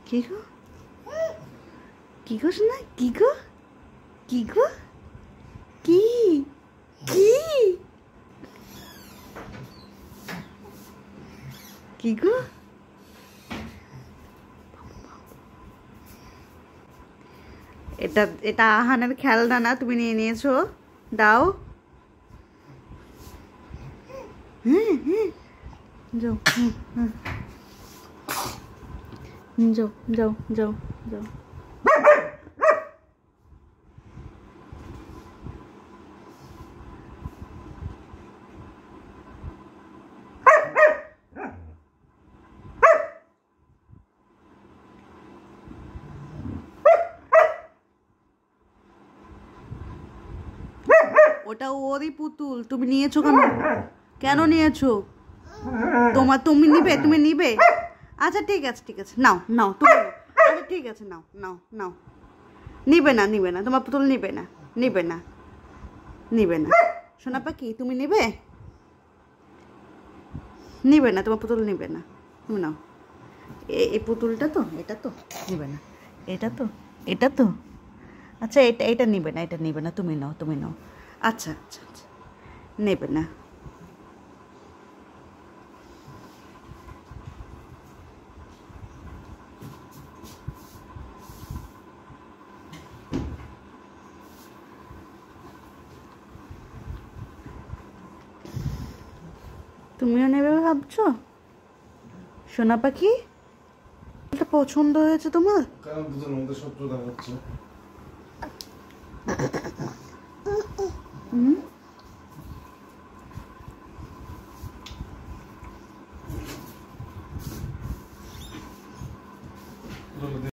কি গো, কি গো শোনা, কি গো, কি গো, কি কি কি গো? এটা এটা আহানের খেলনা না, তুমি নিয়ে নিয়েছো, দাও। হ্যাঁ হ্যাঁ, যাও, যাও যাও যাও যাও। ওটা ওরই পুতুল, তুমি নিয়েছো কেন? কেন নিয়েছো? তুমি নিবে, তুমি নিবে? আচ্ছা ঠিক আছে, ঠিক আছে, নাও নাও তুমি নাও। আচ্ছা ঠিক আছে, নাও নাও নাও। নিবে না, নিবে না, তোমার পুতুল নিবে না, নিবে না, নিবে না। সোনা পাখি তুমি নিবে? নিবে না, তোমার পুতুল নিবে না, তুমি নাও। এই পুতুলটা তো, এটা তো নিবে না, এটা তো, এটা তো। আচ্ছা এটা এটা নিবে না, এটা নিবে না, তুমি নাও, তুমি নাও। আচ্ছা আচ্ছা আচ্ছা, নেবে না। তুমিও নেবে ভাবছো? সোনা পাখি, এটা পছন্দ হয়েছে তোমার? কারণ দুটোর মধ্যে শত্রুতা হচ্ছে।